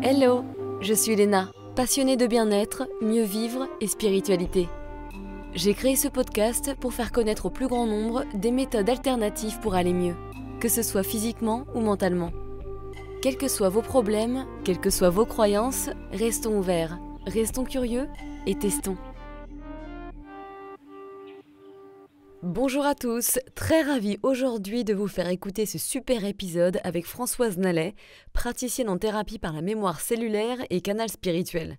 Hello, je suis Léna, passionnée de bien-être, mieux vivre et spiritualité. J'ai créé ce podcast pour faire connaître au plus grand nombre des méthodes alternatives pour aller mieux, que ce soit physiquement ou mentalement. Quels que soient vos problèmes, quelles que soient vos croyances, restons ouverts, restons curieux et testons. Bonjour à tous, très ravie aujourd'hui de vous faire écouter ce super épisode avec Françoise Nallet, praticienne en thérapie par la mémoire cellulaire et canal spirituel.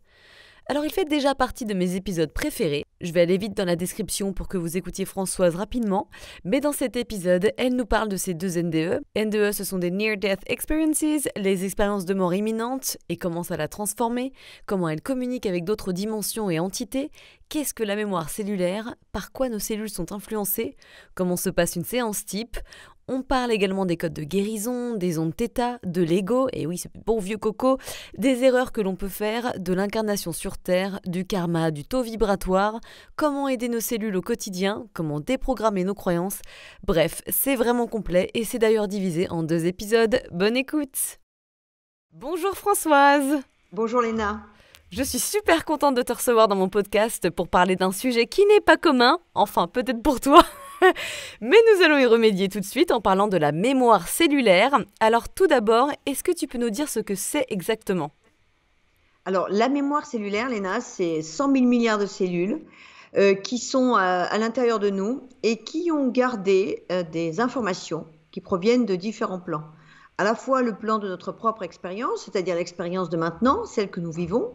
Alors il fait déjà partie de mes épisodes préférés, je vais aller vite dans la description pour que vous écoutiez Françoise rapidement, mais dans cet épisode, elle nous parle de ses 2 NDE. NDE, ce sont des Near Death Experiences, les expériences de mort imminente et comment ça l'a transformée, comment elle communique avec d'autres dimensions et entités, qu'est-ce que la mémoire cellulaire, par quoi nos cellules sont influencées, comment se passe une séance type. On parle également des codes de guérison, des ondes θ, de l'ego, et oui, ce bon vieux coco, des erreurs que l'on peut faire, de l'incarnation sur Terre, du karma, du taux vibratoire, comment aider nos cellules au quotidien, comment déprogrammer nos croyances. Bref, c'est vraiment complet et c'est d'ailleurs divisé en 2 épisodes. Bonne écoute! Bonjour Françoise! Bonjour Léna. Je suis super contente de te recevoir dans mon podcast pour parler d'un sujet qui n'est pas commun, enfin peut-être pour toi. Mais nous allons y remédier tout de suite en parlant de la mémoire cellulaire. Alors tout d'abord, est-ce que tu peux nous dire ce que c'est exactement ? Alors, la mémoire cellulaire, Léna, c'est 100 000 milliards de cellules qui sont à l'intérieur de nous et qui ont gardé des informations qui proviennent de différents plans. À la fois le plan de notre propre expérience, c'est-à-dire l'expérience de maintenant, celle que nous vivons,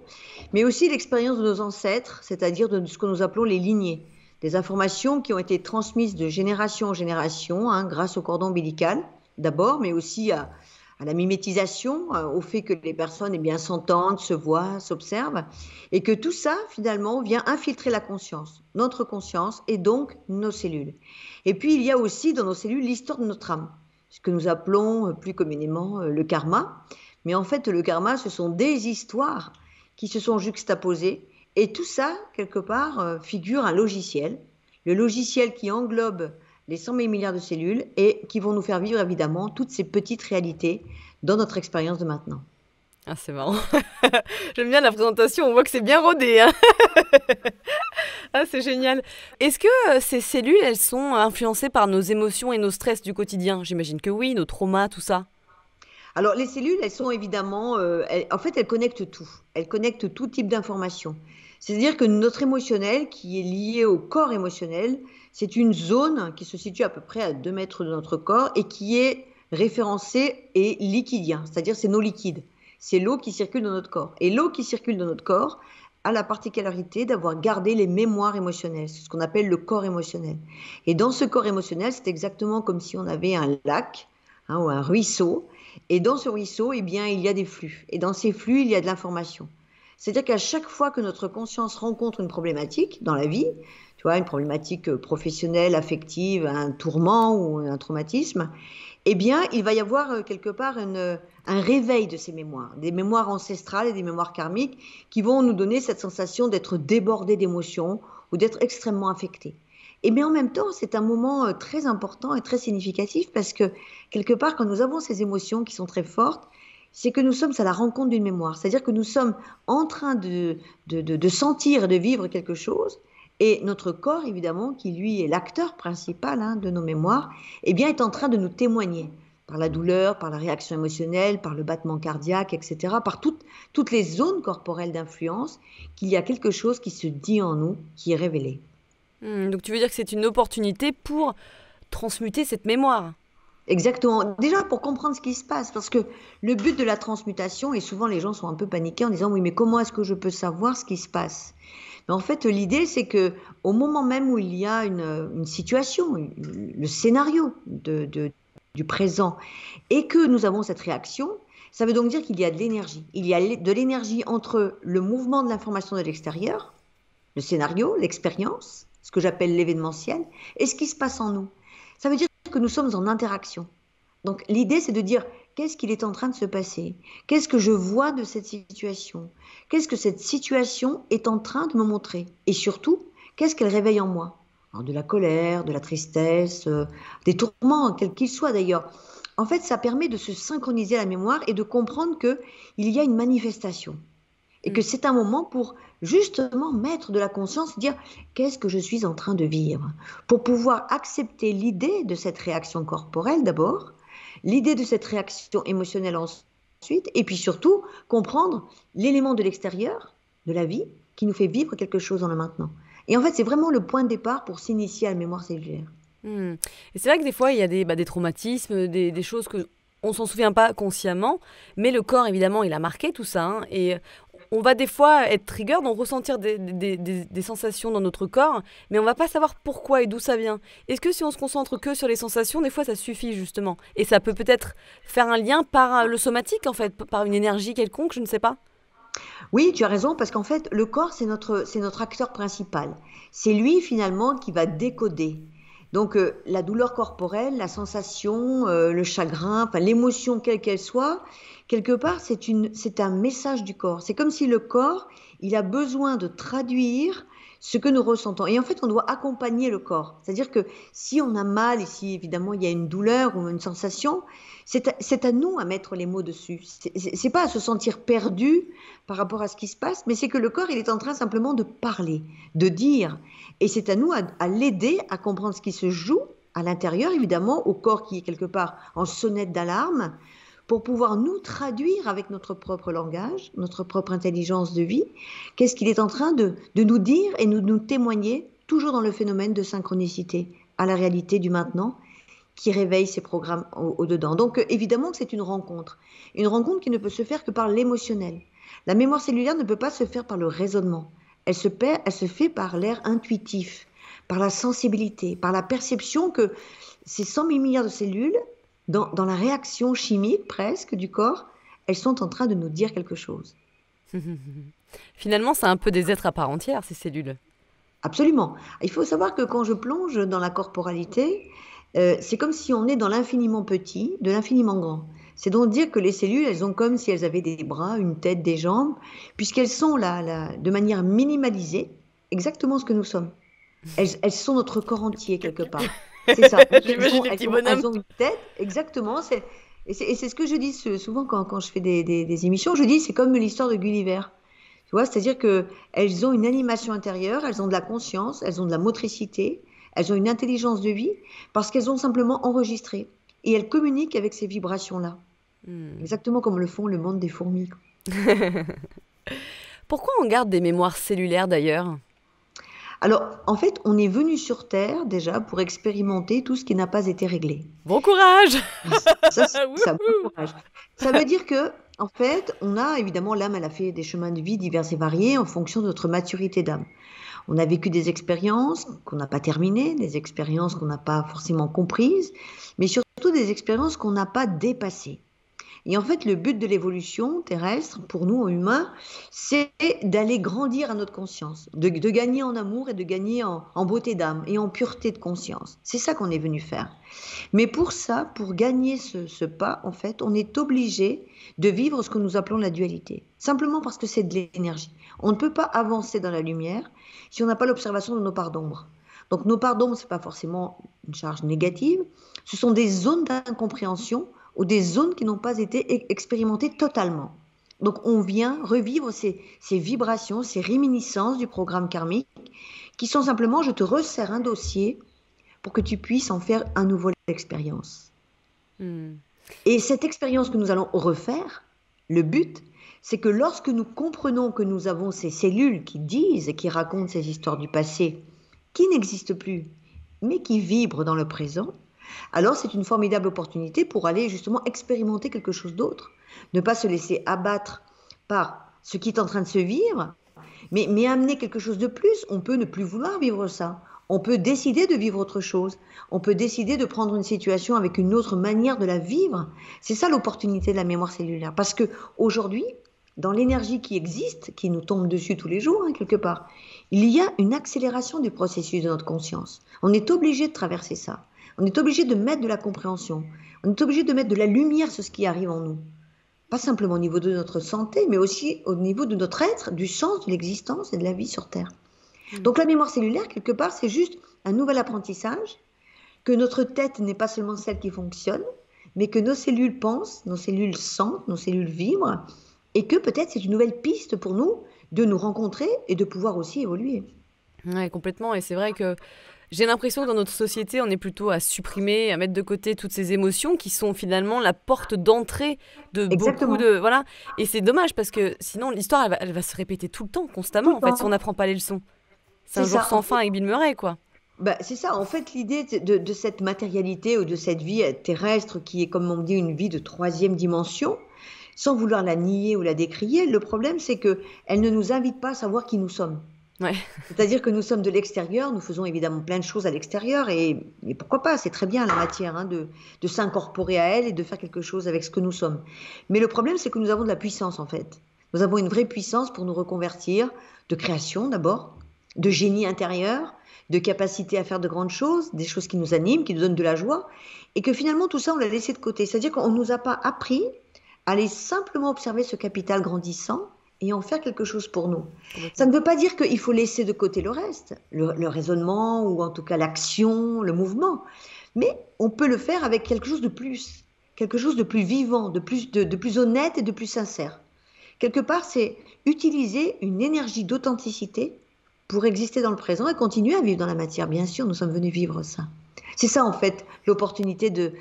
mais aussi l'expérience de nos ancêtres, c'est-à-dire de ce que nous appelons les lignées. Des informations qui ont été transmises de génération en génération, grâce au cordon ombilical d'abord, mais aussi à la mimétisation, au fait que les personnes s'entendent, se voient, s'observent, et que tout ça, finalement, vient infiltrer la conscience, notre conscience, et donc nos cellules. Et puis, il y a aussi dans nos cellules l'histoire de notre âme, ce que nous appelons plus communément le karma. Mais en fait, le karma, ce sont des histoires qui se sont juxtaposées, et tout ça, quelque part, figure un logiciel. Le logiciel qui englobe les 100 000 milliards de cellules et qui vont nous faire vivre, évidemment, toutes ces petites réalités dans notre expérience de maintenant. Ah, c'est marrant. J'aime bien la présentation, on voit que c'est bien rodé. Hein. Ah, c'est génial. Est-ce que ces cellules, elles sont influencées par nos émotions et nos stress du quotidien ? J'imagine que oui, nos traumas, tout ça. Alors, les cellules, elles sont évidemment... elles connectent tout. Elles connectent tout type d'informations. C'est-à-dire que notre émotionnel, qui est lié au corps émotionnel, c'est une zone qui se situe à peu près à 2 mètres de notre corps et qui est référencée et liquidien. C'est-à-dire c'est nos liquides. C'est l'eau qui circule dans notre corps. Et l'eau qui circule dans notre corps a la particularité d'avoir gardé les mémoires émotionnelles. C'est ce qu'on appelle le corps émotionnel. Et dans ce corps émotionnel, c'est exactement comme si on avait un lac ou un ruisseau. Et dans ce ruisseau, il y a des flux. Et dans ces flux, il y a de l'information. C'est-à-dire qu'à chaque fois que notre conscience rencontre une problématique dans la vie, tu vois, une problématique professionnelle, affective, un tourment ou un traumatisme, il va y avoir quelque part un réveil de ces mémoires, des mémoires ancestrales et des mémoires karmiques qui vont nous donner cette sensation d'être débordés d'émotions ou d'être extrêmement affectés. Et bien en même temps, c'est un moment très important et très significatif parce que quelque part, quand nous avons ces émotions qui sont très fortes, c'est que nous sommes à la rencontre d'une mémoire. C'est-à-dire que nous sommes en train de sentir et de vivre quelque chose. Et notre corps, évidemment, qui lui est l'acteur principal de nos mémoires, est en train de nous témoigner par la douleur, par la réaction émotionnelle, par le battement cardiaque, etc., par toutes les zones corporelles d'influence, qu'il y a quelque chose qui se dit en nous, qui est révélé. Donc tu veux dire que c'est une opportunité pour transmuter cette mémoire ? Exactement. Déjà pour comprendre ce qui se passe, parce que le but de la transmutation, et souvent les gens sont un peu paniqués en disant « oui, mais comment est-ce que je peux savoir ce qui se passe ?» Mais en fait, l'idée, c'est que au moment même où il y a une situation, le scénario du présent, et que nous avons cette réaction, ça veut donc dire qu'il y a de l'énergie. Il y a de l'énergie entre le mouvement de l'information de l'extérieur, le scénario, l'expérience, ce que j'appelle l'événementiel, et ce qui se passe en nous. Ça veut dire que nous sommes en interaction. Donc l'idée, c'est de dire qu'est-ce qu'il est en train de se passer ? Qu'est-ce que je vois de cette situation ? Qu'est-ce que cette situation est en train de me montrer ? Et surtout, qu'est-ce qu'elle réveille en moi ? Alors, de la colère, de la tristesse, des tourments, quels qu'ils soient d'ailleurs. En fait, ça permet de se synchroniser à la mémoire et de comprendre qu'il y a une manifestation et que Mm. c'est un moment pour justement mettre de la conscience et dire qu'est-ce que je suis en train de vivre, pour pouvoir accepter l'idée de cette réaction corporelle d'abord, l'idée de cette réaction émotionnelle ensuite, et puis surtout comprendre l'élément de l'extérieur, de la vie, qui nous fait vivre quelque chose dans le maintenant. Et en fait, c'est vraiment le point de départ pour s'initier à la mémoire cellulaire. Mm. Et c'est vrai que des fois, il y a des traumatismes, des choses que on s'en souvient pas consciemment, mais le corps, évidemment, il a marqué tout ça, hein, et on va des fois être trigger, donc ressentir des sensations dans notre corps, mais on va pas savoir pourquoi et d'où ça vient. Est-ce que si on se concentre que sur les sensations, des fois ça suffit justement? Et ça peut peut-être faire un lien par le somatique, en fait, par une énergie quelconque, je ne sais pas. Oui, tu as raison, parce qu'en fait, le corps, c'est notre acteur principal. C'est lui, finalement, qui va décoder. Donc, la douleur corporelle, la sensation, le chagrin, enfin, l'émotion, quelle qu'elle soit, quelque part, c'est un message du corps. C'est comme si le corps, il a besoin de traduire ce que nous ressentons. Et en fait, on doit accompagner le corps. C'est-à-dire que si on a mal et si, évidemment, il y a une douleur ou une sensation, c'est à nous à mettre les mots dessus. C'est pas à se sentir perdu par rapport à ce qui se passe, mais c'est que le corps, il est en train simplement de parler, de dire. Et c'est à nous à l'aider à comprendre ce qui se joue à l'intérieur, évidemment, au corps qui est quelque part en sonnette d'alarme, pour pouvoir nous traduire avec notre propre langage, notre propre intelligence de vie, qu'est-ce qu'il est en train de nous dire et nous témoigner, toujours dans le phénomène de synchronicité, à la réalité du maintenant, qui réveille ces programmes au-dedans. Donc, évidemment que c'est une rencontre qui ne peut se faire que par l'émotionnel. La mémoire cellulaire ne peut pas se faire par le raisonnement. Elle se fait par l'air intuitif, par la sensibilité, par la perception que ces 100 000 milliards de cellules, dans la réaction chimique presque du corps, elles sont en train de nous dire quelque chose. Finalement, c'est un peu des êtres à part entière, ces cellules. Absolument. Il faut savoir que quand je plonge dans la corporalité, c'est comme si on est dans l'infiniment petit, de l'infiniment grand. C'est donc dire que les cellules, elles ont comme si elles avaient des bras, une tête, des jambes, puisqu'elles sont là, de manière minimalisée, exactement ce que nous sommes. Elles sont notre corps entier quelque part. C'est ça. Donc J'imagine les petits bonhommes. elles ont une tête, exactement. Et c'est ce que je dis souvent quand je fais des émissions. Je dis c'est comme l'histoire de Gulliver. Tu vois, c'est-à-dire qu'elles ont une animation intérieure, elles ont de la conscience, elles ont de la motricité, elles ont une intelligence de vie parce qu'elles ont simplement enregistré. Et elles communiquent avec ces vibrations-là. Hmm. Exactement comme le font le monde des fourmis. Pourquoi on garde des mémoires cellulaires d'ailleurs? Alors, en fait, on est venu sur Terre déjà pour expérimenter tout ce qui n'a pas été réglé. Bon courage! Ça, c'est ça, bon Wouhou. courage. Ça veut dire que, en fait, on a évidemment, l'âme, elle a fait des chemins de vie divers et variés en fonction de notre maturité d'âme. On a vécu des expériences qu'on n'a pas terminées, des expériences qu'on n'a pas forcément comprises, mais surtout des expériences qu'on n'a pas dépassées. Et en fait, le but de l'évolution terrestre, pour nous, humains, c'est d'aller grandir à notre conscience, de gagner en amour et de gagner en beauté d'âme et en pureté de conscience. C'est ça qu'on est venu faire. Mais pour ça, pour gagner ce pas, en fait, on est obligé de vivre ce que nous appelons la dualité. Simplement parce que c'est de l'énergie. On ne peut pas avancer dans la lumière si on n'a pas l'observation de nos parts d'ombre. Donc nos parts d'ombre, ce n'est pas forcément une charge négative, ce sont des zones d'incompréhension ou des zones qui n'ont pas été expérimentées totalement. Donc on vient revivre ces vibrations, ces réminiscences du programme karmique, qui sont simplement, je te resserre un dossier pour que tu puisses en faire un nouveau expérience. Hmm. Et cette expérience que nous allons refaire, le but, c'est que lorsque nous comprenons que nous avons ces cellules qui disent et qui racontent ces histoires du passé, qui n'existent plus, mais qui vibrent dans le présent, alors c'est une formidable opportunité pour aller justement expérimenter quelque chose d'autre. Ne pas se laisser abattre par ce qui est en train de se vivre, mais amener quelque chose de plus. On peut ne plus vouloir vivre ça. On peut décider de vivre autre chose. On peut décider de prendre une situation avec une autre manière de la vivre. C'est ça l'opportunité de la mémoire cellulaire. Parce que aujourd'hui, dans l'énergie qui existe, qui nous tombe dessus tous les jours, hein, quelque part, il y a une accélération du processus de notre conscience. On est obligé de traverser ça. On est obligé de mettre de la compréhension. On est obligé de mettre de la lumière sur ce qui arrive en nous. Pas simplement au niveau de notre santé, mais aussi au niveau de notre être, du sens de l'existence et de la vie sur Terre. Donc la mémoire cellulaire, quelque part, c'est juste un nouvel apprentissage, que notre tête n'est pas seulement celle qui fonctionne, mais que nos cellules pensent, nos cellules sentent, nos cellules vibrent, et que peut-être c'est une nouvelle piste pour nous de nous rencontrer et de pouvoir aussi évoluer. Ouais, complètement. Et c'est vrai que j'ai l'impression que dans notre société, on est plutôt à supprimer, à mettre de côté toutes ces émotions qui sont finalement la porte d'entrée de beaucoup Exactement, de... Voilà. Et c'est dommage parce que sinon, l'histoire, elle va se répéter tout le temps, tout constamment, le en fait, si on temps. n'apprend pas les leçons. C'est C'est un jour ça. En sans fin fait, avec Bill Murray, quoi. bah, c'est ça. En fait, l'idée de cette matérialité ou de cette vie terrestre qui est, comme on dit, une vie de troisième dimension, sans vouloir la nier ou la décrier, le problème, c'est que elle ne nous invite pas à savoir qui nous sommes. Ouais. C'est-à-dire que nous sommes de l'extérieur, nous faisons évidemment plein de choses à l'extérieur, et pourquoi pas, c'est très bien la matière, hein, de s'incorporer à elle et de faire quelque chose avec ce que nous sommes. Mais le problème, c'est que nous avons de la puissance, en fait. Nous avons une vraie puissance pour nous reconvertir, de création d'abord, de génie intérieur, de capacité à faire de grandes choses, des choses qui nous animent, qui nous donnent de la joie, et que finalement tout ça, on l'a laissé de côté. C'est-à-dire qu'on ne nous a pas appris à aller simplement observer ce capital grandissant et en faire quelque chose pour nous. Ça Complètement. ne veut pas dire qu'il faut laisser de côté le reste, le raisonnement ou en tout cas l'action, le mouvement, mais on peut le faire avec quelque chose de plus vivant, de plus honnête et de plus sincère. Quelque part, c'est utiliser une énergie d'authenticité pour exister dans le présent et continuer à vivre dans la matière. Bien sûr, nous sommes venus vivre ça. C'est ça, en fait, l'opportunité de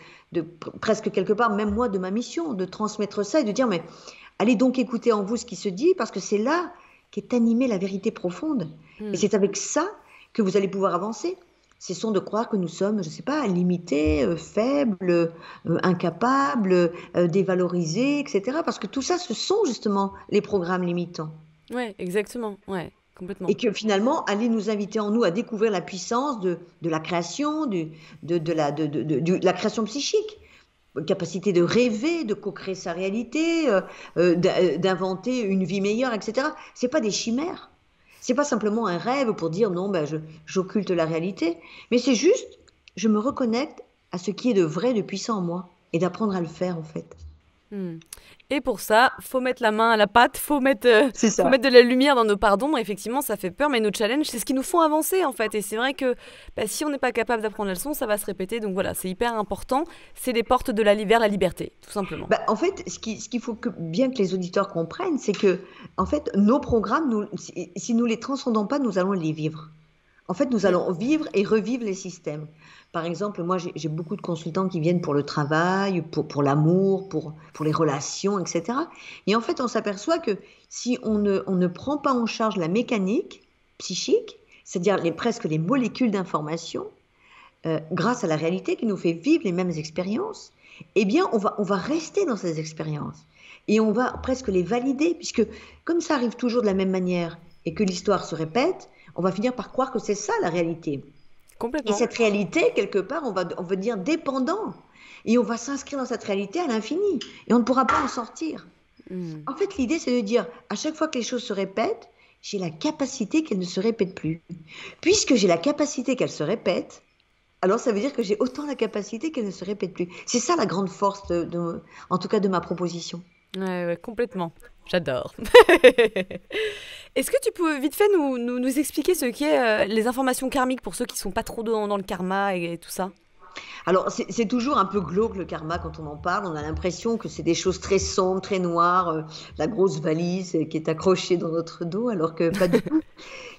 presque quelque part, même moi, de ma mission, de transmettre ça et de dire, mais allez donc écouter en vous ce qui se dit, parce que c'est là qu'est animée la vérité profonde. Et Hmm. c'est avec ça que vous allez pouvoir avancer. Cessons de croire que nous sommes, je ne sais pas, limités, faibles, incapables, dévalorisés, etc. Parce que tout ça, ce sont justement les programmes limitants. Ouais, exactement. Ouais, complètement. Et que finalement, aller nous inviter en nous à découvrir la puissance de la création, de la création psychique, capacité de rêver, de co-créer sa réalité, d'inventer une vie meilleure, etc. C'est pas des chimères. C'est pas simplement un rêve pour dire non, ben j'occulte la réalité, mais c'est juste, je me reconnecte à ce qui est de vrai, de puissant en moi, et d'apprendre à le faire en fait. Hmm. Et pour ça, faut mettre la main à la pâte, C'est faut ça. mettre de la lumière dans nos parts d'ombre. Effectivement, ça fait peur, mais nos challenges, c'est ce qui nous font avancer en fait. Et c'est vrai que bah, si on n'est pas capable d'apprendre la leçon, ça va se répéter. Donc voilà, c'est hyper important. C'est les portes de vers la liberté, tout simplement. Bah, en fait, ce qu'il faut bien que les auditeurs comprennent, c'est que en fait, nos programmes, si nous les transcendons pas, nous allons les vivre. En fait, nous Mm. allons vivre et revivre les systèmes. Par exemple, moi, j'ai beaucoup de consultants qui viennent pour le travail, pour l'amour, pour les relations, etc. Et en fait, on s'aperçoit que si on ne prend pas en charge la mécanique psychique, c'est-à-dire presque les molécules d'information, grâce à la réalité qui nous fait vivre les mêmes expériences, eh bien, on va rester dans ces expériences. Et on va presque les valider, puisque comme ça arrive toujours de la même manière et que l'histoire se répète, on va finir par croire que c'est ça la réalité. Et Complètement. cette réalité, quelque part, on va dire dépendant. Et on va s'inscrire dans cette réalité à l'infini. Et on ne pourra pas en sortir. Mm. En fait, l'idée, c'est de dire, à chaque fois que les choses se répètent, j'ai la capacité qu'elles ne se répètent plus. Puisque j'ai la capacité qu'elles se répètent, alors ça veut dire que j'ai autant la capacité qu'elles ne se répètent plus. C'est ça la grande force, en tout cas, de ma proposition. Ouais, ouais, complètement. J'adore. Est-ce que tu peux vite fait nous expliquer ce qu'est les informations karmiques pour ceux qui sont pas trop dans le karma et tout ça? Alors, c'est toujours un peu glauque le karma quand on en parle. On a l'impression que c'est des choses très sombres, très noires, la grosse valise qui est accrochée dans notre dos, alors que pas du tout.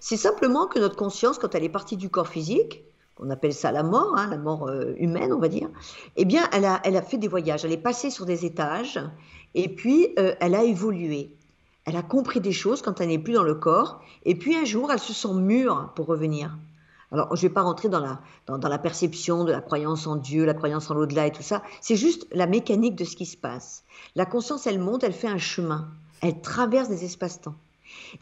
C'est simplement que notre conscience, quand elle est partie du corps physique, on appelle ça la mort, hein, la mort humaine, on va dire, eh bien, elle a fait des voyages. Elle est passée sur des étages et puis elle a évolué. Elle a compris des choses quand elle n'est plus dans le corps. Et puis un jour, elle se sent mûre pour revenir. Alors, je ne vais pas rentrer dans la perception de la croyance en Dieu, la croyance en l'au-delà et tout ça. C'est juste la mécanique de ce qui se passe. La conscience, elle monte, elle fait un chemin. Elle traverse des espaces-temps.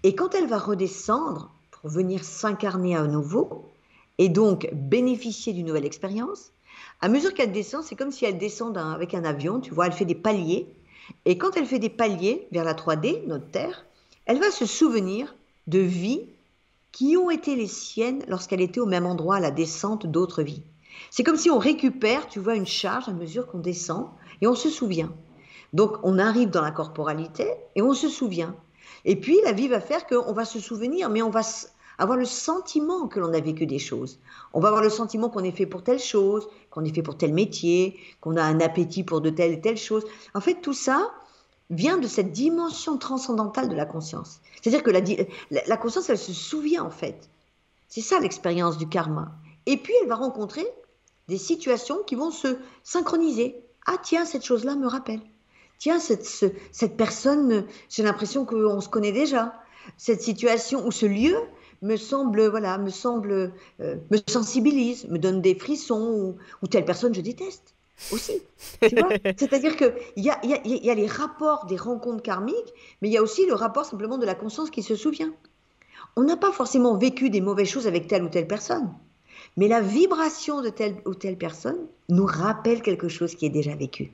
Et quand elle va redescendre pour venir s'incarner à nouveau, et donc bénéficier d'une nouvelle expérience, à mesure qu'elle descend, c'est comme si elle descend avec un avion, tu vois, elle fait des paliers. Et quand elle fait des paliers vers la 3D, notre Terre, elle va se souvenir de vies qui ont été les siennes lorsqu'elle était au même endroit à la descente d'autres vies. C'est comme si on récupère, tu vois, une charge à mesure qu'on descend et on se souvient. Donc on arrive dans la corporalité et on se souvient. Et puis la vie va faire qu'on va se souvenir, mais avoir le sentiment que l'on a vécu des choses. On va avoir le sentiment qu'on est fait pour telle chose, qu'on est fait pour tel métier, qu'on a un appétit pour de telle et telle chose. En fait, tout ça vient de cette dimension transcendantale de la conscience. C'est-à-dire que la conscience, elle se souvient en fait. C'est ça l'expérience du karma. Et puis, elle va rencontrer des situations qui vont se synchroniser. Ah tiens, cette chose-là me rappelle. Tiens, cette personne, j'ai l'impression qu'on se connaît déjà. Cette situation ou ce lieu me semble, voilà, me sensibilise, me donne des frissons, ou telle personne je déteste aussi. Tu vois? C'est-à-dire qu'il y a les rapports des rencontres karmiques, mais il y a aussi le rapport simplement de la conscience qui se souvient. On n'a pas forcément vécu des mauvaises choses avec telle ou telle personne, mais la vibration de telle ou telle personne nous rappelle quelque chose qui est déjà vécu.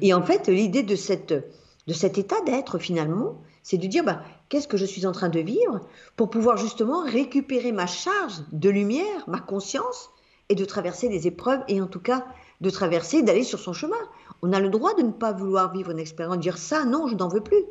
Et en fait, l'idée de cet état d'être, finalement, c'est de dire, bah, qu'est-ce que je suis en train de vivre pour pouvoir justement récupérer ma charge de lumière, ma conscience, et de traverser les épreuves, et en tout cas, d'aller sur son chemin. On a le droit de ne pas vouloir vivre une expérience, de dire ça, non, je n'en veux plus.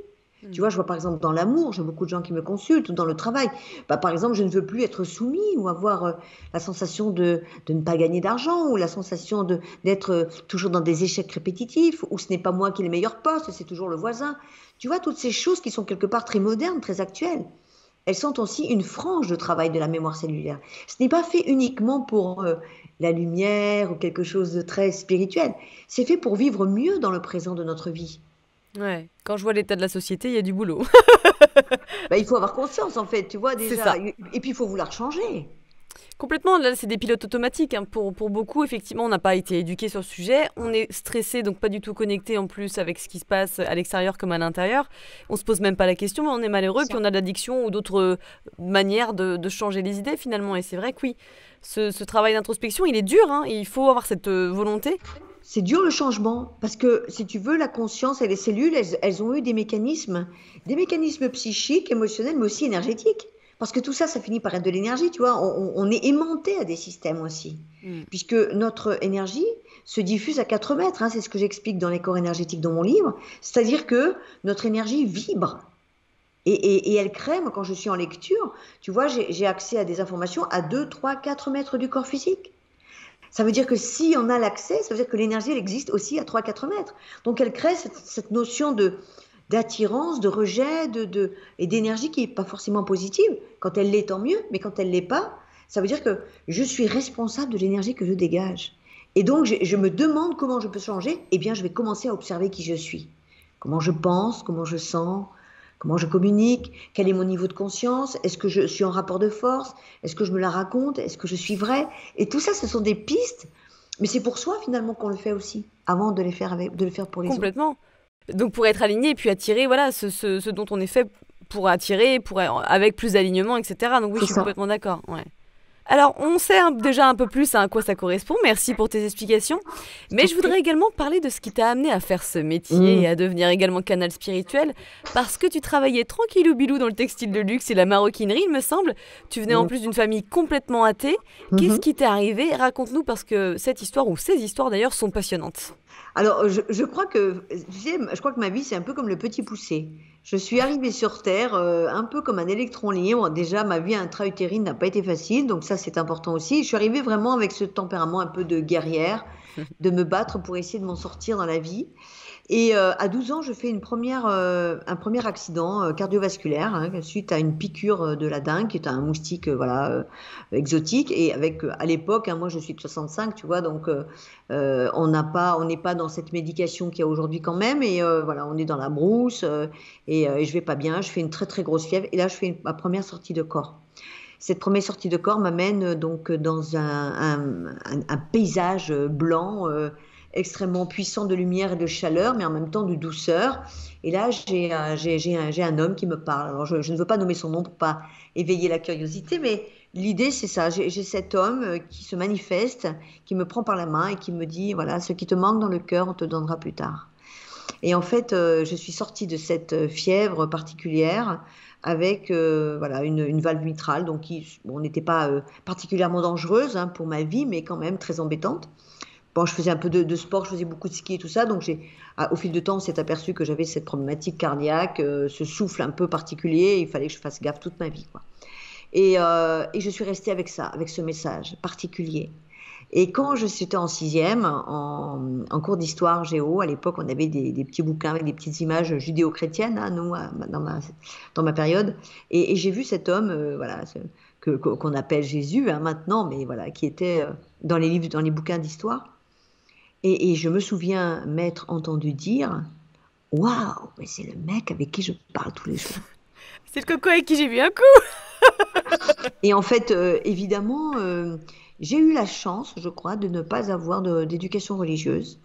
Tu vois, je vois par exemple dans l'amour, j'ai beaucoup de gens qui me consultent, ou dans le travail. Bah, par exemple, je ne veux plus être soumis ou avoir la sensation de ne pas gagner d'argent, ou la sensation d'être toujours dans des échecs répétitifs, ou ce n'est pas moi qui ai le meilleur poste, c'est toujours le voisin. Tu vois, toutes ces choses qui sont quelque part très modernes, très actuelles, elles sont aussi une frange de travail de la mémoire cellulaire. Ce n'est pas fait uniquement pour la lumière ou quelque chose de très spirituel. C'est fait pour vivre mieux dans le présent de notre vie. Ouais, quand je vois l'état de la société, il y a du boulot. Bah, il faut avoir conscience, en fait, tu vois, C'est déjà. ça. Et puis, il faut vouloir changer. Complètement, là c'est des pilotes automatiques, hein. Pour beaucoup, effectivement, on n'a pas été éduqué sur le sujet. On est stressé, donc pas du tout connecté en plus avec ce qui se passe à l'extérieur comme à l'intérieur. On se pose même pas la question, mais on est malheureux, puis on a de l'addiction ou d'autres manières de changer les idées finalement. Et c'est vrai que oui, ce travail d'introspection, il est dur, hein, et il faut avoir cette volonté. C'est dur le changement, parce que si tu veux, la conscience et les cellules, elles ont eu des mécanismes psychiques, émotionnels, mais aussi énergétiques. Parce que tout ça, ça finit par être de l'énergie, tu vois. On est aimanté à des systèmes aussi. Puisque notre énergie se diffuse à 4 mètres, hein, c'est ce que j'explique dans les corps énergétiques dans mon livre. C'est-à-dire que notre énergie vibre. Et elle crée, moi quand je suis en lecture, tu vois, j'ai accès à des informations à 2, 3, 4 mètres du corps physique. Ça veut dire que si on a l'accès, ça veut dire que l'énergie, elle existe aussi à 3-4 mètres. Donc elle crée cette notion d'attirance, de rejet, et d'énergie qui n'est pas forcément positive. Quand elle l'est, tant mieux, mais quand elle ne l'est pas, ça veut dire que je suis responsable de l'énergie que je dégage. Et donc je me demande comment je peux changer. Eh bien, je vais commencer à observer qui je suis. Comment je pense, comment je sens, comment je communique, quel est mon niveau de conscience, est-ce que je suis en rapport de force, est-ce que je me la raconte, est-ce que je suis vraie. Et tout ça, ce sont des pistes, mais c'est pour soi finalement qu'on le fait aussi, avant de le faire pour les autres. Complètement. Donc pour être aligné et puis attirer, voilà, ce dont on est fait pour attirer, avec plus d'alignement, etc. Donc oui, je suis complètement d'accord. Ouais. Alors, on sait déjà un peu plus à quoi ça correspond. Merci pour tes explications. Mais je voudrais également parler de ce qui t'a amené à faire ce métier et à devenir également canal spirituel. Parce que tu travaillais tranquillou bilou dans le textile de luxe et la maroquinerie, il me semble. Tu venais en plus d'une famille complètement athée. Qu'est-ce qui t'est arrivé? Raconte-nous, parce que cette histoire, ou ces histoires d'ailleurs, sont passionnantes. Alors, je crois que, tu sais, je crois que ma vie, c'est un peu comme le petit poussé. Je suis arrivée sur Terre un peu comme un électron libre. Déjà, ma vie intra-utérine n'a pas été facile, donc ça, c'est important aussi. Je suis arrivée vraiment avec ce tempérament un peu de guerrière, de me battre pour essayer de m'en sortir dans la vie. Et à 12 ans, je fais un premier accident cardiovasculaire, hein, suite à une piqûre de la dengue, qui est un moustique exotique. Et avec, à l'époque, hein, moi je suis de 65, tu vois, donc on n'est pas dans cette médication qu'il y a aujourd'hui quand même. Et voilà, on est dans la brousse et je vais pas bien. Je fais une très très grosse fièvre. Et là, je fais ma première sortie de corps. Cette première sortie de corps m'amène donc dans un paysage blanc extrêmement puissant de lumière et de chaleur, mais en même temps de douceur. Et là, j'ai un homme qui me parle. Alors, je ne veux pas nommer son nom pour pas éveiller la curiosité, mais l'idée, c'est ça. J'ai cet homme qui se manifeste, qui me prend par la main et qui me dit, voilà, ce qui te manque dans le cœur, on te donnera plus tard. Et en fait, je suis sortie de cette fièvre particulière avec voilà, une valve mitrale, donc qui n'était pas particulièrement dangereuse hein, pour ma vie, mais quand même très embêtante. Bon, je faisais un peu de sport, je faisais beaucoup de ski et tout ça, donc au fil du temps, on s'est aperçu que j'avais cette problématique cardiaque, ce souffle un peu particulier, il fallait que je fasse gaffe toute ma vie, quoi. Et je suis restée avec ça, avec ce message particulier. Et quand j'étais en sixième, en cours d'histoire géo, à l'époque, on avait des petits bouquins avec des petites images judéo-chrétiennes, hein, nous, dans ma période. Et j'ai vu cet homme, voilà, qu'on appelle Jésus, hein, maintenant, mais voilà, qui était dans les livres, dans les bouquins d'histoire. Et je me souviens m'être entendu dire, waouh, mais c'est le mec avec qui je parle tous les jours. C'est le coco avec qui j'ai bu un coup. Et en fait, évidemment, j'ai eu la chance, je crois, de ne pas avoir d'éducation religieuse.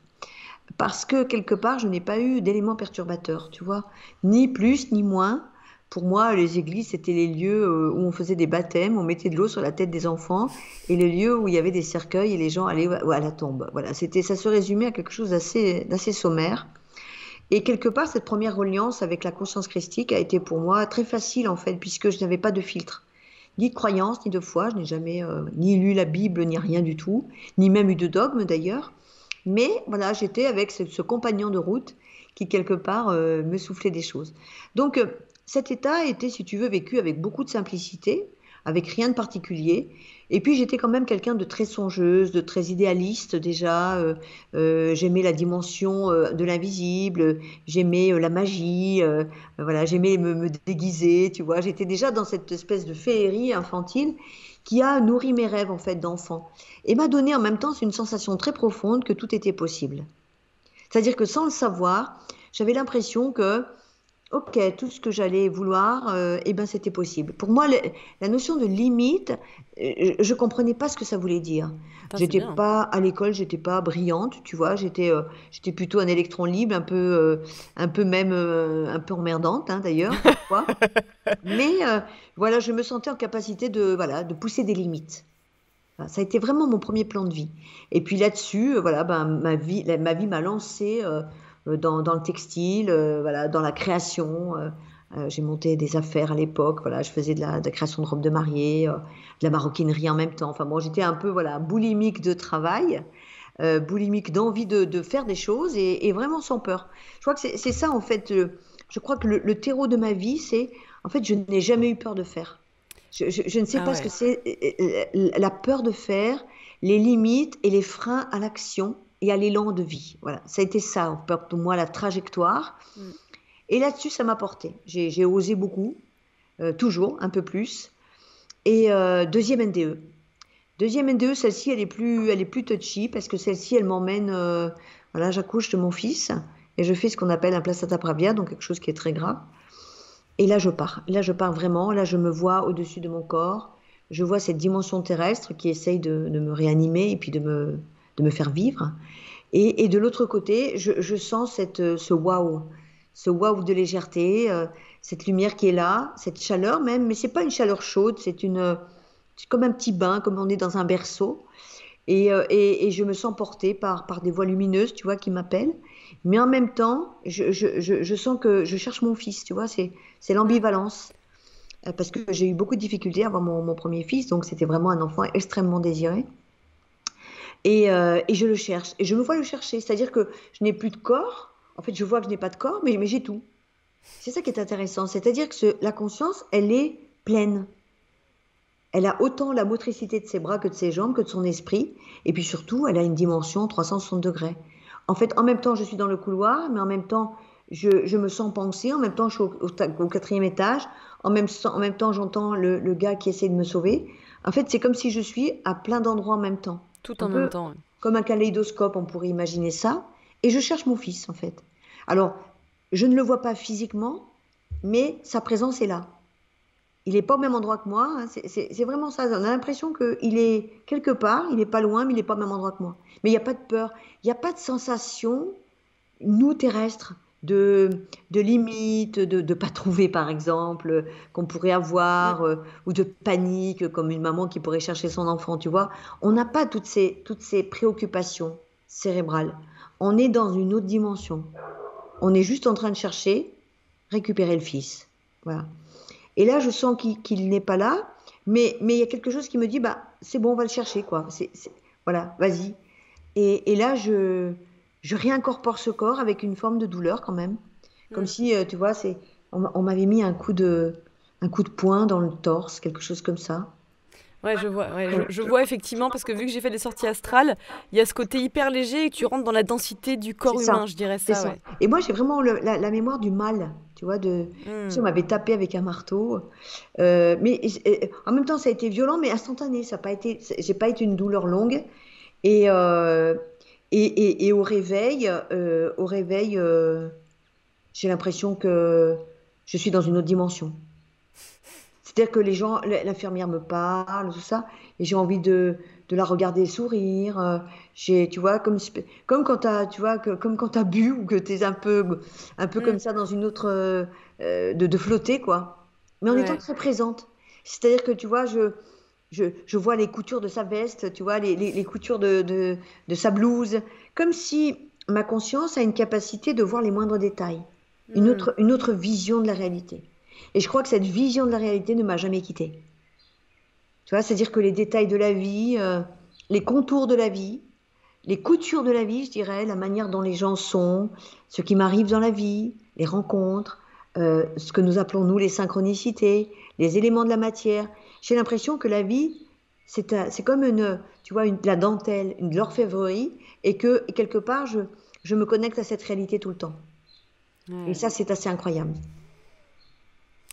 Parce que quelque part, je n'ai pas eu d'éléments perturbateurs, tu vois, ni plus ni moins. Pour moi, les églises, c'était les lieux où on faisait des baptêmes, on mettait de l'eau sur la tête des enfants, et les lieux où il y avait des cercueils et les gens allaient à la tombe. Voilà, ça se résumait à quelque chose d'assez sommaire. Et quelque part, cette première reliance avec la conscience christique a été pour moi très facile en fait, puisque je n'avais pas de filtre, ni de croyance, ni de foi. Je n'ai jamais ni lu la Bible, ni rien du tout, ni même eu de dogme d'ailleurs. Mais voilà, j'étais avec ce compagnon de route qui, quelque part, me soufflait des choses. Donc, cet état était, si tu veux, vécu avec beaucoup de simplicité, avec rien de particulier. Et puis, j'étais quand même quelqu'un de très songeuse, de très idéaliste déjà. J'aimais la dimension de l'invisible, j'aimais la magie, voilà, j'aimais me déguiser, tu vois. J'étais déjà dans cette espèce de féerie infantile qui a nourri mes rêves, en fait, d'enfant. Et m'a donné en même temps une sensation très profonde que tout était possible. C'est-à-dire que sans le savoir, j'avais l'impression que, ok, tout ce que j'allais vouloir, eh ben c'était possible. Pour moi, la notion de limite, je comprenais pas ce que ça voulait dire. Putain, c'est J'étais bien. pas à l'école, j'étais pas brillante, tu vois. J'étais plutôt un électron libre, un peu même, un peu emmerdante, hein, d'ailleurs, parfois. Mais voilà, je me sentais en capacité de, voilà, de pousser des limites. Voilà, ça a été vraiment mon premier plan de vie. Et puis là-dessus, voilà, ben, ma vie m'a lancée dans le textile, voilà, dans la création. J'ai monté des affaires à l'époque. Voilà, je faisais de la création de robes de mariée, de la maroquinerie en même temps. Enfin bon, j'étais un peu voilà boulimique de travail, boulimique d'envie de faire des choses et vraiment sans peur. Je crois que c'est ça en fait. Je crois que le terreau de ma vie, c'est en fait, je n'ai jamais eu peur de faire. Je ne sais Ah pas ce que ouais. c'est la peur de faire, les limites et les freins à l'action et à l'élan de vie. Voilà, ça a été ça pour moi la trajectoire. Mm. Et là-dessus, ça m'a porté. J'ai osé beaucoup, toujours un peu plus. Et deuxième NDE. Deuxième NDE, celle-ci, elle est plus touchy parce que celle-ci, elle m'emmène. Voilà, j'accouche de mon fils et je fais ce qu'on appelle un placenta pravia, donc quelque chose qui est très grave. Et là, je pars. Là, je pars vraiment. Là, je me vois au-dessus de mon corps. Je vois cette dimension terrestre qui essaye de me réanimer et puis de me faire vivre. Et de l'autre côté, je sens ce waouh de légèreté, cette lumière qui est là, cette chaleur même, mais c'est pas une chaleur chaude, c'est comme un petit bain, comme on est dans un berceau. Et je me sens portée par des voix lumineuses, tu vois, qui m'appellent. Mais en même temps, je sens que je cherche mon fils, tu vois, c'est Mm. l'ambivalence. Parce que j'ai eu beaucoup de difficultés à avoir mon premier fils, donc c'était vraiment un enfant extrêmement désiré. Et je le cherche. Et je me vois le chercher. C'est-à-dire que je n'ai plus de corps. En fait, je vois que je n'ai pas de corps, mais j'ai tout. C'est ça qui est intéressant. C'est-à-dire que la conscience, elle est pleine. Elle a autant la motricité de ses bras que de ses jambes, que de son esprit. Et puis surtout, elle a une dimension 360 degrés. En fait, en même temps, je suis dans le couloir, mais en même temps, je me sens penser. En même temps, je suis au quatrième étage. En même temps, j'entends le gars qui essaie de me sauver. En fait, c'est comme si je suis à plein d'endroits en même temps. Tout Un en même peu temps. Ouais. comme un kaléidoscope, on pourrait imaginer ça. Et je cherche mon fils, en fait. Alors, je ne le vois pas physiquement, mais sa présence est là. Il n'est pas au même endroit que moi, hein. C'est vraiment ça. On a l'impression qu'il est quelque part, il n'est pas loin, mais il n'est pas au même endroit que moi. Mais il n'y a pas de peur, il n'y a pas de sensation, nous terrestres, de limite, de ne pas trouver par exemple, qu'on pourrait Mm. avoir, ou de panique, comme une maman qui pourrait chercher son enfant, tu vois. On n'a pas toutes ces préoccupations cérébrales. On est dans une autre dimension. On est juste en train de chercher, récupérer le fils. Voilà. Et là, je sens qu'il n'est pas là, mais il y a quelque chose qui me dit, bah, c'est bon, on va le chercher, quoi. Voilà, vas-y. Et là, je réincorpore ce corps avec une forme de douleur quand même. Comme Mm. si, tu vois, on m'avait mis un coup de poing dans le torse, quelque chose comme ça. Ouais, Ouais, je vois effectivement, parce que vu que j'ai fait des sorties astrales, il y a ce côté hyper léger et que tu rentres dans la densité du c'est corps ça, humain, je dirais c'est ça, ça. ouais. Et moi, j'ai vraiment la mémoire du mal, tu vois, si on Hmm. m'avait tapé avec un marteau. Mais en même temps, ça a été violent, mais instantané. Ça n'a pas été, j'ai pas été une douleur longue. Et, euh, et au réveil j'ai l'impression que je suis dans une autre dimension. C'est-à-dire que les gens, l'infirmière me parle, tout ça, et j'ai envie de la regarder sourire. Tu vois, comme quand t'as, tu vois, comme quand t'as bu ou que t'es un peu Hmm. comme ça dans une autre, de flotter, quoi. Mais en étant Ouais. très présente. C'est-à-dire que, tu vois, je vois les coutures de sa veste, tu vois, les coutures de sa blouse, comme si ma conscience a une capacité de voir les moindres détails, Hmm. une autre vision de la réalité. Et je crois que cette vision de la réalité ne m'a jamais quittée. Tu vois, c'est-à-dire que les détails de la vie, les contours de la vie, les coutures de la vie, je dirais, la manière dont les gens sont, ce qui m'arrive dans la vie, les rencontres, ce que nous appelons nous les synchronicités, les éléments de la matière. J'ai l'impression que la vie, c'est comme tu vois, la dentelle, de l'orfèvrerie, et que et quelque part, je me connecte à cette réalité tout le temps. Et Ouais. ça, c'est assez incroyable.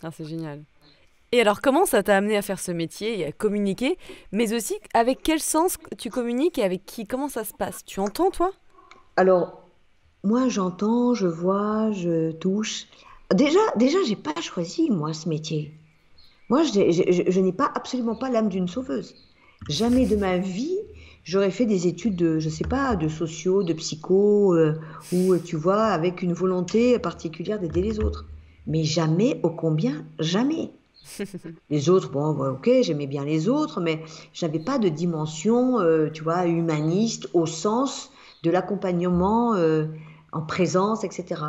Ah, c'est génial. Et alors, comment ça t'a amené à faire ce métier et à communiquer, mais aussi avec quel sens tu communiques et avec qui? Comment ça se passe? Tu entends, toi? Alors, moi, j'entends, je vois, je touche. Déjà, j'ai pas choisi, moi, ce métier. Moi, je n'ai pas absolument pas l'âme d'une sauveuse. Jamais de ma vie, j'aurais fait des études de, je sais pas, de sociaux, de psycho, ou tu vois, avec une volonté particulière d'aider les autres. Mais jamais, ô combien, jamais. Les autres, bon, ouais, ok, j'aimais bien les autres, mais j'avais pas de dimension, tu vois, humaniste au sens de l'accompagnement en présence, etc.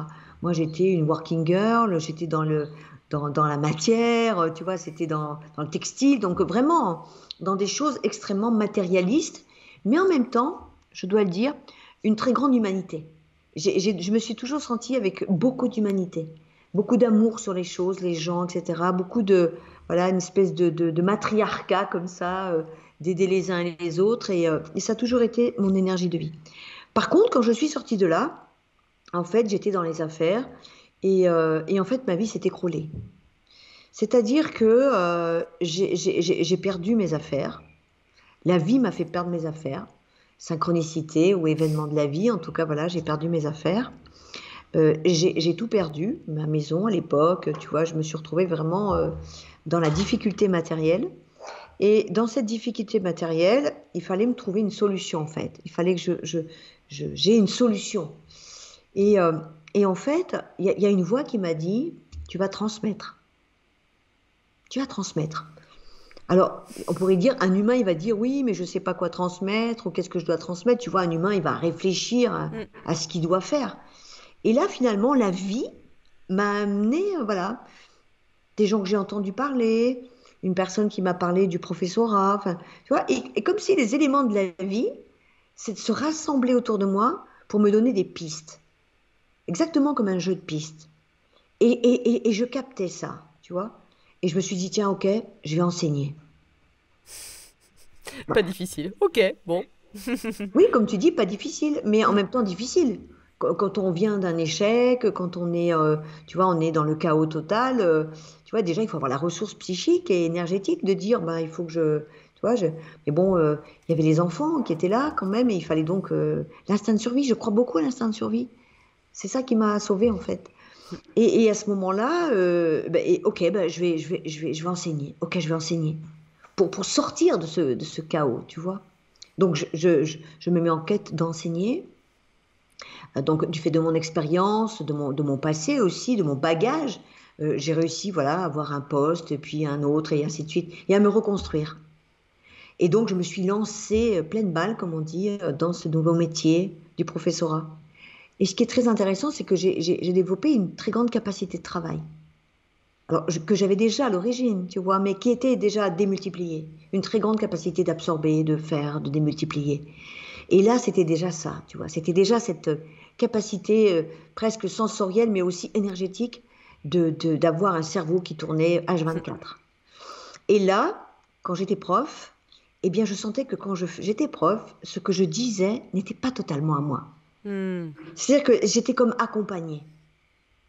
Moi, j'étais une working girl, j'étais dans la matière, tu vois, c'était dans le textile, donc vraiment dans des choses extrêmement matérialistes, mais en même temps, je dois le dire, une très grande humanité. Je me suis toujours sentie avec beaucoup d'humanité, beaucoup d'amour sur les choses, les gens, etc. Beaucoup de, voilà, une espèce de matriarcat comme ça, d'aider les uns et les autres, et ça a toujours été mon énergie de vie. Par contre, quand je suis sortie de là, en fait, j'étais dans les affaires, et en fait, ma vie s'est écroulée. C'est-à-dire que j'ai perdu mes affaires. La vie m'a fait perdre mes affaires. Synchronicité ou événement de la vie, en tout cas, voilà, j'ai perdu mes affaires. J'ai tout perdu, ma maison à l'époque, tu vois, je me suis retrouvée vraiment dans la difficulté matérielle. Et dans cette difficulté matérielle, il fallait me trouver une solution en fait. Il fallait que j'ai une solution. Et, euh, et en fait, il y a une voix qui m'a dit, tu vas transmettre. Tu vas transmettre. Alors, on pourrait dire, un humain, il va dire, oui, mais je ne sais pas quoi transmettre, ou qu'est-ce que je dois transmettre. Tu vois, un humain, il va réfléchir Mm. à ce qu'il doit faire. Et là, finalement, la vie m'a amené, voilà, des gens que j'ai entendu parler, une personne qui m'a parlé du professorat, enfin, tu vois, et comme si les éléments de la vie, c'est de se rassembler autour de moi pour me donner des pistes, exactement comme un jeu de pistes. Et je captais ça, tu vois. Et je me suis dit, tiens, ok, je vais enseigner. Pas difficile. Ok, bon. Oui, comme tu dis, pas difficile, mais en Mm. même temps difficile. Quand on vient d'un échec, quand on est, tu vois, on est dans le chaos total, tu vois, déjà, il faut avoir la ressource psychique et énergétique de dire, bah, il faut que tu vois, mais bon, il y avait les enfants qui étaient là quand même, et il fallait donc l'instinct de survie. Je crois beaucoup à l'instinct de survie. C'est ça qui m'a sauvée en fait. Et à ce moment-là, ok, bah, je vais enseigner. Ok, je vais enseigner pour sortir de ce chaos, tu vois. Donc, je me mets en quête d'enseigner. Donc, du fait de mon expérience, de mon passé aussi, de mon bagage, j'ai réussi, voilà, à avoir un poste, puis un autre, et ainsi de suite, et à me reconstruire. Et donc, je me suis lancée pleine balle, comme on dit, dans ce nouveau métier du professorat. Et ce qui est très intéressant, c'est que j'ai développé une très grande capacité de travail. Alors, que j'avais déjà à l'origine, tu vois, mais qui était déjà démultipliée. Une très grande capacité d'absorber, de faire, de démultiplier. Et là, c'était déjà ça, tu vois. C'était déjà cette capacité presque sensorielle, mais aussi énergétique, d'avoir un cerveau qui tournait H24. Et là, quand j'étais prof, eh bien, je sentais que quand j'étais prof, ce que je disais n'était pas totalement à moi. Hmm. C'est-à-dire que j'étais comme accompagnée,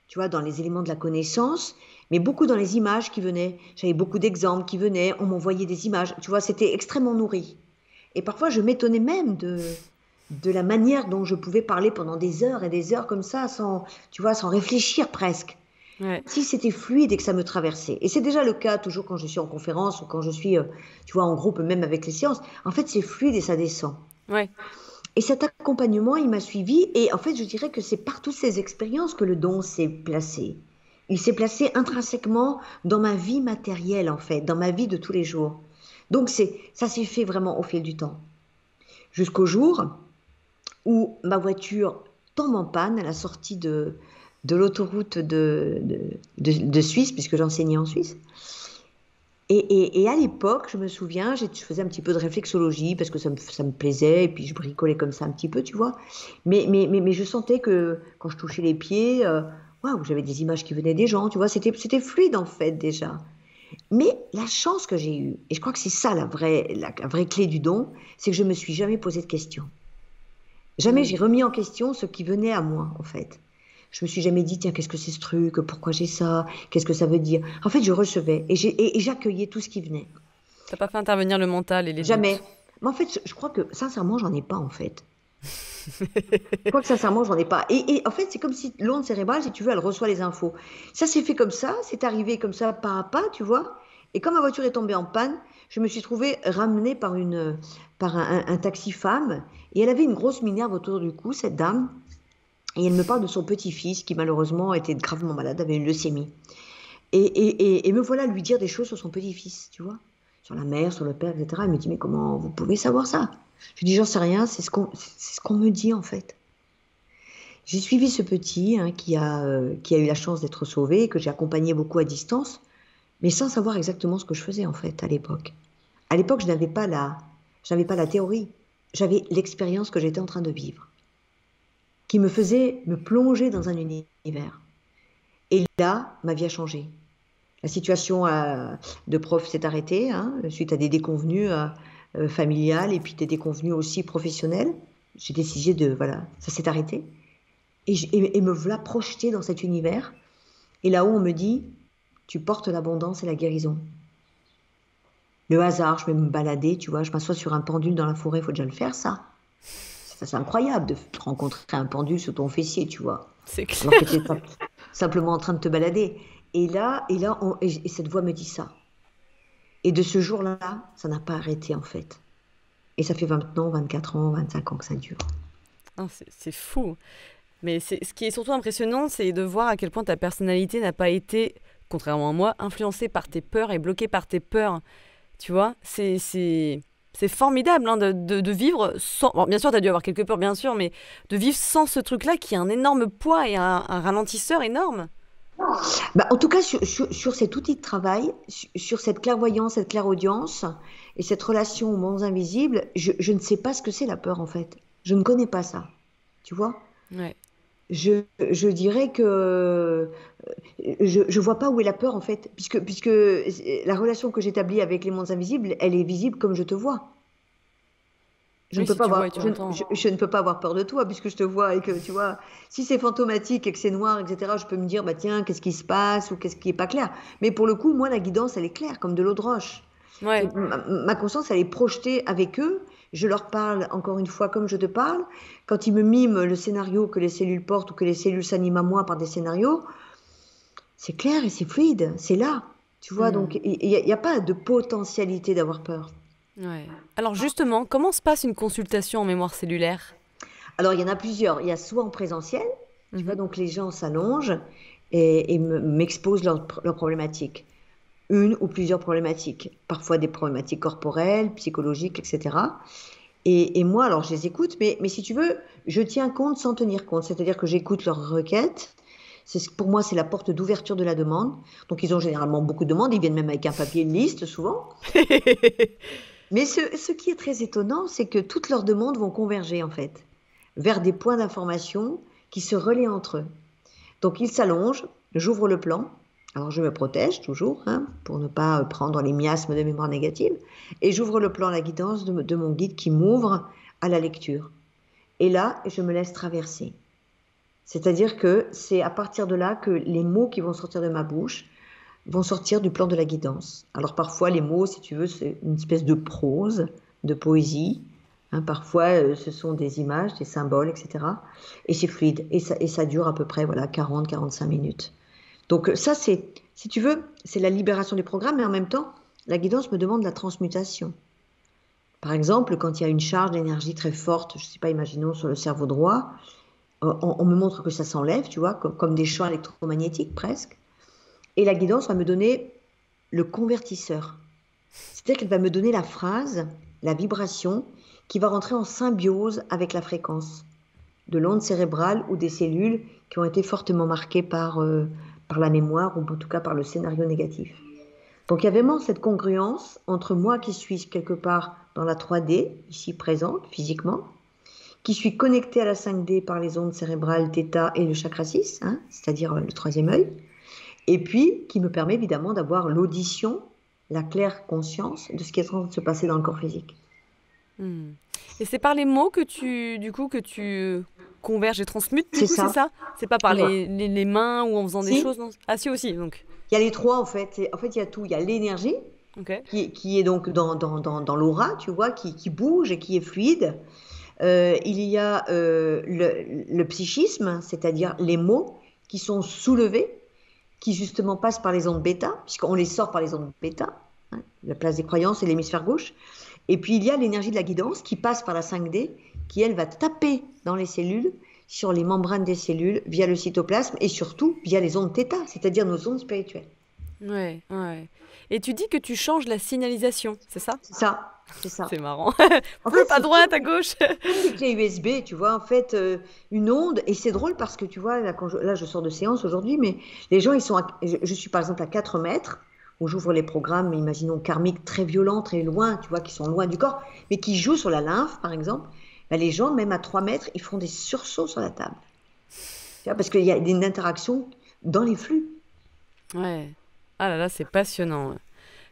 tu vois, dans les éléments de la connaissance, mais beaucoup dans les images qui venaient. J'avais beaucoup d'exemples qui venaient, on m'envoyait des images, tu vois, c'était extrêmement nourri. Et parfois, je m'étonnais même de la manière dont je pouvais parler pendant des heures et des heures comme ça, sans, tu vois, sans réfléchir presque. Ouais, Si c'était fluide et que ça me traversait. Et c'est déjà le cas toujours quand je suis en conférence ou quand je suis, tu vois, en groupe, même avec les séances. En fait, c'est fluide et ça descend. ouais. Et cet accompagnement, il m'a suivi. Et en fait, je dirais que c'est par toutes ces expériences que le don s'est placé. Il s'est placé intrinsèquement dans ma vie matérielle, en fait, dans ma vie de tous les jours. Donc, ça s'est fait vraiment au fil du temps. Jusqu'au jour où ma voiture tombe en panne à la sortie de l'autoroute de Suisse, puisque j'enseignais en Suisse. Et à l'époque, je me souviens, je faisais un petit peu de réflexologie parce que ça me plaisait et puis je bricolais comme ça un petit peu, tu vois. Mais je sentais que quand je touchais les pieds, waouh, j'avais des images qui venaient des gens, tu vois, c'était fluide en fait déjà. Mais la chance que j'ai eue, et je crois que c'est ça la vraie clé du don, c'est que je me suis jamais posé de questions. Jamais Hmm. j'ai remis en question ce qui venait à moi, en fait. Je me suis jamais dit, tiens, qu'est-ce que c'est ce truc? Pourquoi j'ai ça? Qu'est-ce que ça veut dire? En fait, je recevais et j'accueillais tout ce qui venait. T'as pas fait intervenir le mental et les Jamais. doutes. Mais en fait, je crois que, sincèrement, j'en ai pas, en fait. Je crois que, sincèrement, j'en ai pas. Et en fait, c'est comme si l'onde cérébrale, si tu veux, elle reçoit les infos. Ça s'est fait comme ça, c'est arrivé comme ça, pas à pas, tu vois. Et quand ma voiture est tombée en panne, je me suis trouvée ramenée par un taxi-femme. Et elle avait une grosse minerve autour du cou, cette dame. Et elle me parle de son petit-fils qui malheureusement était gravement malade, avait une leucémie. Et me voilà lui dire des choses sur son petit-fils, tu vois, sur la mère, sur le père, etc. Elle me dit, mais comment vous pouvez savoir ça? Je lui dis, j'en sais rien, c'est ce qu'on me dit en fait. J'ai suivi ce petit hein, qui a eu la chance d'être sauvé, que j'ai accompagné beaucoup à distance, mais sans savoir exactement ce que je faisais en fait à l'époque. À l'époque, je n'avais pas la théorie, j'avais l'expérience que j'étais en train de vivre, qui me faisait me plonger dans un univers. Et là, ma vie a changé. La situation de prof s'est arrêtée hein, suite à des déconvenues familiales et puis des déconvenues aussi professionnelles. J'ai décidé de, voilà, ça s'est arrêté. Et me voilà projetée dans cet univers. Et là-haut, on me dit, tu portes l'abondance et la guérison. Le hasard, je vais me balader, tu vois, je m'assois sur un pendule dans la forêt, il faut déjà le faire, ça. C'est incroyable de rencontrer un pendule sur ton fessier, tu vois. C'est Alors que clair. tu es simplement en train de te balader. Et cette voix me dit ça. Et de ce jour-là, ça n'a pas arrêté en fait. Et ça fait maintenant 24 ans, 25 ans que ça dure. Ah, c'est fou. Mais ce qui est surtout impressionnant, c'est de voir à quel point ta personnalité n'a pas été, contrairement à moi, influencée par tes peurs et bloquée par tes peurs. Tu vois, c'est formidable hein, de vivre sans... Bon, bien sûr, tu as dû avoir quelques peurs, bien sûr, mais de vivre sans ce truc-là qui a un énorme poids et un ralentisseur énorme. Bah, en tout cas, sur cet outil de travail, sur cette clairvoyance, cette clairaudience et cette relation aux mondes invisibles, je ne sais pas ce que c'est la peur en fait. Je ne connais pas ça. Tu vois? Ouais. Je dirais que je vois pas où est la peur en fait, puisque la relation que j'établis avec les mondes invisibles, elle est visible comme je te vois. Je ne Oui, peux si pas tu vois et avoir, tu entends. je ne peux pas avoir peur de toi puisque je te vois et que tu vois, si c'est fantomatique et que c'est noir, etc., je peux me dire, bah tiens, qu'est-ce qui se passe ou qu'est-ce qui est pas clair. Mais pour le coup, moi, la guidance, elle est claire, comme de l'eau de roche. Ouais. Ma conscience, elle est projetée avec eux. Je leur parle encore une fois comme je te parle. Quand ils me miment le scénario que les cellules portent ou que les cellules s'animent à moi par des scénarios, c'est clair et c'est fluide, c'est là. Tu vois, donc Hmm. il n'y a pas de potentialité d'avoir peur. Ouais. Alors justement, comment se passe une consultation en mémoire cellulaire? Alors, il y en a plusieurs. Il y a soit en présentiel, tu vois, Mhm. donc les gens s'allongent et m'exposent leurs problématiques. Une ou plusieurs problématiques. Parfois des problématiques corporelles, psychologiques, etc. Et moi, alors, je les écoute, mais si tu veux, je tiens compte sans tenir compte. C'est-à-dire que j'écoute leurs requêtes. Pour moi, c'est la porte d'ouverture de la demande. Donc, ils ont généralement beaucoup de demandes. Ils viennent même avec un papier, une liste, souvent. Mais ce qui est très étonnant, c'est que toutes leurs demandes vont converger, en fait, vers des points d'information qui se relaient entre eux. Donc, ils s'allongent. j'ouvre le plan. Alors je me protège toujours, hein, pour ne pas prendre les miasmes de mémoire négative. Et j'ouvre le plan, la guidance de mon guide qui m'ouvre à la lecture. Et là, je me laisse traverser. C'est-à-dire que c'est à partir de là que les mots qui vont sortir de ma bouche vont sortir du plan de la guidance. Alors parfois, les mots, si tu veux, c'est une espèce de prose, de poésie. Hein, parfois, ce sont des images, des symboles, etc. Et c'est fluide. Et ça dure à peu près 40-45 minutes. Donc ça, c'est, si tu veux, c'est la libération du programme, mais en même temps, la guidance me demande la transmutation. Par exemple, quand il y a une charge d'énergie très forte, je ne sais pas, imaginons sur le cerveau droit, on me montre que ça s'enlève, tu vois, comme des champs électromagnétiques presque. Et la guidance va me donner le convertisseur. C'est-à-dire qu'elle va me donner la phrase, la vibration, qui va rentrer en symbiose avec la fréquence de l'onde cérébrale ou des cellules qui ont été fortement marquées par la mémoire ou en tout cas par le scénario négatif. Donc il y a vraiment cette congruence entre moi qui suis quelque part dans la 3D, ici présente, physiquement, qui suis connectée à la 5D par les ondes cérébrales θ et le chakra 6, hein, c'est-à-dire le troisième œil, et puis qui me permet évidemment d'avoir l'audition, la claire conscience de ce qui est en train de se passer dans le corps physique. Et c'est par les mots que tu converges et transmutes, du coup, c'est ça? C'est pas par les mains ou en faisant des choses, non? Ah si, aussi, donc. Il y a les trois, en fait. En fait, il y a tout. Il y a l'énergie, qui est donc dans l'aura, tu vois, qui bouge et qui est fluide. Il y a le psychisme, c'est-à-dire les mots qui sont soulevés, qui justement passent par les ondes bêta, puisqu'on les sort par les ondes bêta, hein, la place des croyances et l'hémisphère gauche. Et puis il y a l'énergie de la guidance qui passe par la 5D, qui elle va taper dans les cellules, sur les membranes des cellules, via le cytoplasme et surtout via les ondes θ, c'est-à-dire nos ondes spirituelles. Ouais. Et tu dis que tu changes la signalisation, c'est ça? C'est ça. C'est marrant. En fait, à droite, à gauche. Comme des clés USB, tu vois, en fait, une onde, et c'est drôle parce que tu vois, là je sors de séance aujourd'hui, mais les gens, je suis par exemple à 4 mètres, où j'ouvre les programmes, imaginons karmiques très violents, très loin, tu vois, qui sont loin du corps, mais qui jouent sur la lymphe, par exemple. Ben, les gens, même à 3 mètres, ils font des sursauts sur la table. Tu vois, parce qu'il y a une interaction dans les flux. Ouais. Ah là là, c'est passionnant.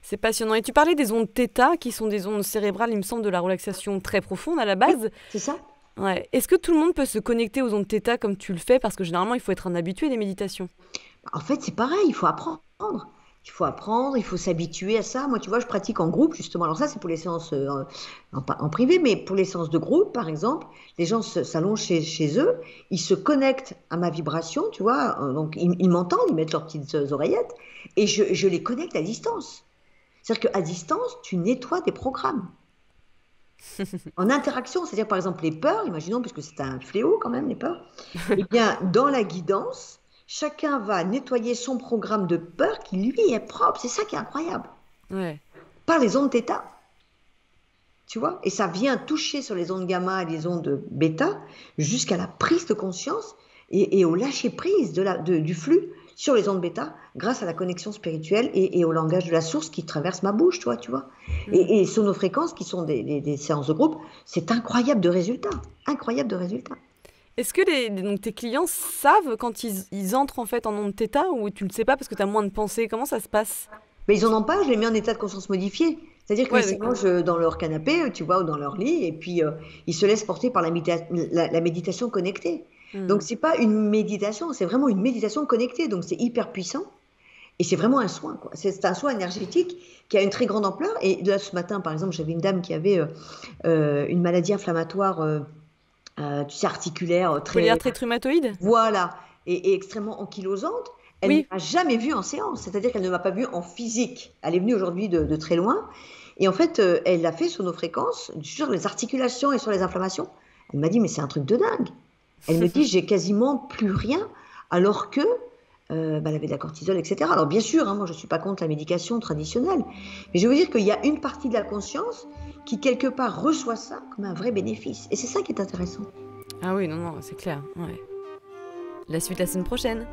C'est passionnant. Et tu parlais des ondes θ, qui sont des ondes cérébrales, il me semble, de la relaxation très profonde à la base. Oui, c'est ça. Ouais. Est-ce que tout le monde peut se connecter aux ondes θ comme tu le fais? Parce que généralement, il faut être un habitué des méditations. En fait, c'est pareil, il faut apprendre. Il faut s'habituer à ça. Moi, tu vois, je pratique en groupe, justement. Alors ça, c'est pour les séances en privé, mais pour les séances de groupe, par exemple, les gens s'allongent chez eux, ils se connectent à ma vibration, tu vois. Donc, ils m'entendent, ils mettent leurs petites oreillettes, et je les connecte à distance. C'est-à-dire qu'à distance, tu nettoies tes programmes. En interaction, c'est-à-dire, par exemple, les peurs, imaginons, puisque c'est un fléau quand même, les peurs, eh bien, dans la guidance, chacun va nettoyer son programme de peur qui, lui, est propre. C'est ça qui est incroyable. Ouais. Par les ondes θ. Tu vois? Et ça vient toucher sur les ondes gamma et les ondes bêta jusqu'à la prise de conscience et au lâcher-prise du flux sur les ondes bêta grâce à la connexion spirituelle et au langage de la source qui traverse ma bouche, toi, tu vois? Et sonofréquences qui sont des séances de groupe, c'est incroyable de résultats. Incroyable de résultats. Est-ce que donc tes clients savent quand ils entrent en fait en ondes θ ou tu ne le sais pas parce que tu as moins de pensées? Comment ça se passe? Mais ils en ont pas, je les mets en état de conscience modifié. C'est-à-dire qu'ils s'allongent dans leur canapé, tu vois, ou dans leur lit, et puis ils se laissent porter par la méditation connectée. Donc c'est pas une méditation, c'est vraiment une méditation connectée. Donc c'est hyper puissant. Et c'est vraiment un soin, quoi. C'est un soin énergétique qui a une très grande ampleur. Et là, ce matin, par exemple, j'avais une dame qui avait une maladie inflammatoire, tu sais, articulaire, polyarthrite rhumatoïde. Voilà, et extrêmement ankylosante. Elle ne m'a jamais vue en séance, c'est-à-dire qu'elle ne m'a pas vue en physique. Elle est venue aujourd'hui de très loin. Et en fait, elle a fait sonofréquence sur les articulations et sur les inflammations. Elle m'a dit, mais c'est un truc de dingue. Elle me dit, j'ai quasiment plus rien, alors que elle avait de la cortisol, etc. Alors bien sûr, hein, moi je ne suis pas contre la médication traditionnelle, mais je veux dire qu'il y a une partie de la conscience qui quelque part reçoit ça comme un vrai bénéfice. Et c'est ça qui est intéressant. Ah oui, non, c'est clair. Ouais. La suite la semaine prochaine.